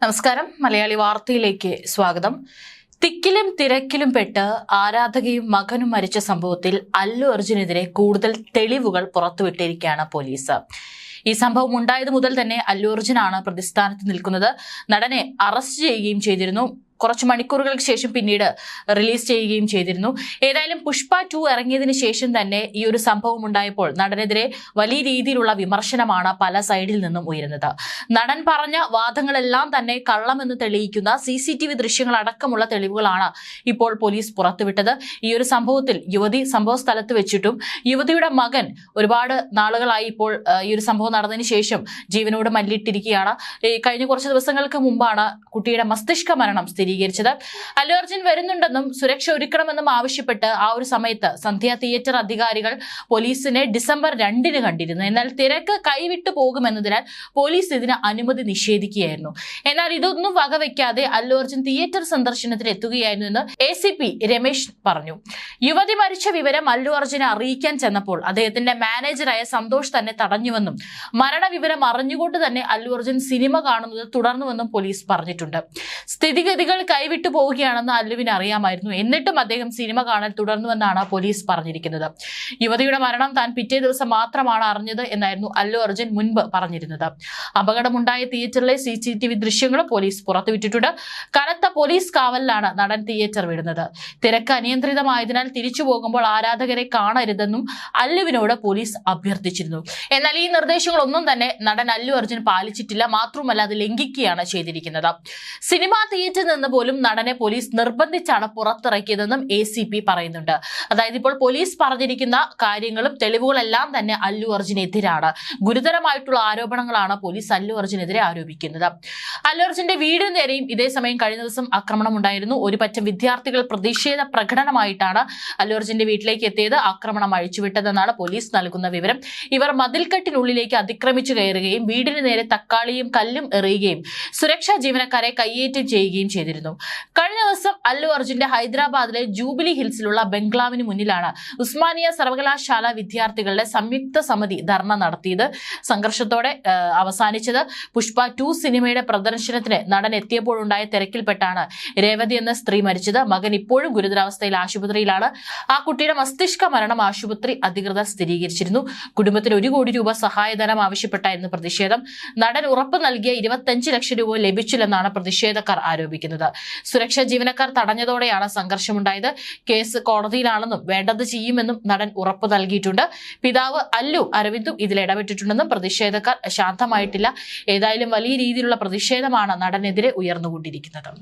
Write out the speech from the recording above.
നമസ്കാരം. മലയാളി വാർത്തയിലേക്ക് സ്വാഗതം. തിക്കിലും തിരക്കിലും പെട്ട് ആരാധകയും മകനും മരിച്ച സംഭവത്തിൽ അല്ലു അർജുനെതിരെ കൂടുതൽ തെളിവുകൾ പുറത്തുവിട്ടിരിക്കുകയാണ് പോലീസ്. ഈ സംഭവം ഉണ്ടായത് മുതൽ തന്നെ അല്ലു അർജുനാണ് പ്രതിസ്ഥാനത്ത് നിൽക്കുന്നത്. നടനെ അറസ്റ്റ് ചെയ്യുകയും ചെയ്തിരുന്നു. കുറച്ച് മണിക്കൂറുകൾക്ക് ശേഷം പിന്നീട് റിലീസ് ചെയ്യുകയും ചെയ്തിരുന്നു. ഏതായാലും പുഷ്പ 2 ഇറങ്ങിയതിനു ശേഷം തന്നെ ഈ ഒരു സംഭവം ഉണ്ടായപ്പോൾ നടനെതിരെ വലിയ രീതിയിലുള്ള വിമർശനമാണ് പല സൈഡിൽ നിന്നും ഉയരുന്നത്. നടൻ പറഞ്ഞ വാദങ്ങളെല്ലാം തന്നെ കള്ളമെന്ന് തെളിയിക്കുന്ന CCTV ദൃശ്യങ്ങൾ അടക്കമുള്ള തെളിവുകളാണ് ഇപ്പോൾ പോലീസ് പുറത്തുവിട്ടത്. ഈ ഒരു സംഭവത്തിൽ യുവതി സംഭവ സ്ഥലത്ത് വെച്ചിട്ടും യുവതിയുടെ മകൻ ഒരുപാട് നാളുകളായി ഇപ്പോൾ ഈ ഒരു സംഭവം നടന്നതിന് ശേഷം ജീവനോട് മല്ലിട്ടിരിക്കുകയാണ്. കഴിഞ്ഞ കുറച്ച് ദിവസങ്ങൾക്ക് മുമ്പാണ് കുട്ടിയുടെ മസ്തിഷ്ക മരണം സ്ഥിരീകരിച്ചത്. അല്ലു അർജുൻ വരുന്നുണ്ടെന്നും സുരക്ഷ ഒരുക്കണമെന്നും ആവശ്യപ്പെട്ട് ആ ഒരു സമയത്ത് സന്ധ്യ തിയേറ്റർ അധികാരികൾ പോലീസിനെ ഡിസംബർ 2 കണ്ടിരുന്നു. എന്നാൽ തിരക്ക് കൈവിട്ടു പോകുമെന്നതിനാൽ പോലീസ് ഇതിന് അനുമതി നിഷേധിക്കുകയായിരുന്നു. എന്നാൽ ഇതൊന്നും വകവെക്കാതെ അല്ലു അർജുൻ തിയേറ്റർ സന്ദർശനത്തിന് എത്തുകയായിരുന്നു എന്ന് ACP രമേശ് പറഞ്ഞു. യുവതി മരിച്ച വിവരം അല്ലു അർജുനെ അറിയിക്കാൻ ചെന്നപ്പോൾ അദ്ദേഹത്തിന്റെ മാനേജറായ സന്തോഷ് തന്നെ തടഞ്ഞുവെന്നും മരണവിവരം അറിഞ്ഞുകൊണ്ട് തന്നെ അല്ലു അർജുൻ സിനിമ കാണുന്നത് തുടർന്നുവെന്നും പോലീസ് പറഞ്ഞിട്ടുണ്ട്. സ്ഥിതിഗതികൾ കൈവിട്ടു പോവുകയാണെന്ന് അല്ലുവിന് അറിയാമായിരുന്നു. എന്നിട്ടും അദ്ദേഹം സിനിമ കാണാൻ തുടർന്നുവെന്നാണ് പോലീസ് പറഞ്ഞിരിക്കുന്നത്. യുവതിയുടെ മരണം താൻ പിറ്റേ ദിവസം മാത്രമാണ് അറിഞ്ഞത് എന്നായിരുന്നു അല്ലു അർജുൻ മുൻപ് പറഞ്ഞിരുന്നത്. അപകടമുണ്ടായ തിയേറ്ററിലെ CCTV ദൃശ്യങ്ങളും പോലീസ് പുറത്തുവിട്ടിട്ടുണ്ട്. കനത്ത പോലീസ് കാവലിലാണ് നടൻ തിയേറ്റർ വിടുന്നത്. തിരക്ക് അനിയന്ത്രിതമായതിനാൽ തിരിച്ചു പോകുമ്പോൾ ആരാധകരെ കാണരുതെന്നും അല്ലുവിനോട് പോലീസ് അഭ്യർത്ഥിച്ചിരുന്നു. എന്നാൽ ഈ നിർദ്ദേശങ്ങളൊന്നും തന്നെ നടൻ അല്ലു അർജുൻ പാലിച്ചിട്ടില്ല. മാത്രമല്ല അത് ലംഘിക്കുകയാണ് ചെയ്തിരിക്കുന്നത്. സിനിമാ തിയേറ്ററിൽ നിന്ന് പോലും നടനെ പോലീസ് നിർബന്ധിച്ചാണ് പുറത്തിറക്കിയതെന്നും ACP പറയുന്നുണ്ട്. അതായത് ഇപ്പോൾ പോലീസ് പറഞ്ഞിരിക്കുന്ന കാര്യങ്ങളും തെളിവുകളെല്ലാം തന്നെ അല്ലു അർജുനെതിരാണ്. ഗുരുതരമായിട്ടുള്ള ആരോപണങ്ങളാണ് പോലീസ് അല്ലു അർജുനെതിരെ ആരോപിക്കുന്നത്. അല്ലു അർജുന്റെ വീടിന് നേരെയും ഇതേ സമയം കഴിഞ്ഞ ദിവസം ആക്രമണം ഉണ്ടായിരുന്നു. ഒരു പറ്റം വിദ്യാർത്ഥികൾ പ്രതിഷേധ പ്രകടനമായിട്ടാണ് അല്ലു അർജുന്റെ വീട്ടിലേക്ക് എത്തിയത്. ആക്രമണം അഴിച്ചുവിട്ടതെന്നാണ് പോലീസ് നൽകുന്ന വിവരം. ഇവർ മതിൽക്കെട്ടിനുള്ളിലേക്ക് അതിക്രമിച്ചു കയറുകയും വീടിന് നേരെ തക്കാളിയും കല്ലും എറിയുകയും സുരക്ഷാ ജീവനക്കാരെ കയ്യേറ്റം ചെയ്യുകയും ചെയ്തിരുന്നു. കഴിഞ്ഞ ദിവസം അല്ലു അർജുന്റെ ഹൈദരാബാദിലെ ജൂബിലി ഹിൽസിലുള്ള ബംഗ്ലാവിന് മുന്നിലാണ് ഉസ്മാനിയ സർവകലാശാല വിദ്യാർത്ഥികളുടെ സംയുക്ത സമിതി ധർണ നടത്തിയത്. സംഘർഷത്തോടെ അവസാനിച്ചത്. പുഷ്പ 2 സിനിമയുടെ പ്രദർശനത്തിന് നടൻ എത്തിയപ്പോഴുണ്ടായ തിരക്കിൽപ്പെട്ടാണ് രേവതി എന്ന സ്ത്രീ മരിച്ചത്. മകൻ ഇപ്പോഴും ഗുരുതരാവസ്ഥയിൽ ആശുപത്രിയിലാണ്. ആ കുട്ടിയുടെ മസ്തിഷ്ക മരണം ആശുപത്രി അധികൃതർ സ്ഥിരീകരിച്ചിരുന്നു. കുടുംബത്തിന് 1 കോടി രൂപ സഹായധനം ആവശ്യപ്പെട്ടായിരുന്നു പ്രതിഷേധം. നടൻ ഉറപ്പ് നൽകിയ 25 ലക്ഷം രൂപ ലഭിച്ചില്ലെന്നാണ് പ്രതിഷേധക്കാർ ആരോപിക്കുന്നത്. സുരക്ഷാ ജീവനക്കാർ തടഞ്ഞതോടെയാണ് സംഘർഷമുണ്ടായത്. കേസ് കോടതിയിലാണെന്നും വേണ്ടത് ചെയ്യുമെന്നും നടൻ ഉറപ്പ് നൽകിയിട്ടുണ്ട്. പിതാവ് അല്ലു അരവിന്ദും ഇതിൽ ഇടപെട്ടിട്ടുണ്ടെന്നും പ്രതിഷേധക്കാർ ശാന്തമായിട്ടില്ല. ഏതായാലും വലിയ രീതിയിലുള്ള പ്രതിഷേധമാണ് നടനെതിരെ ഉയർന്നുകൊണ്ടിരിക്കുന്നത്.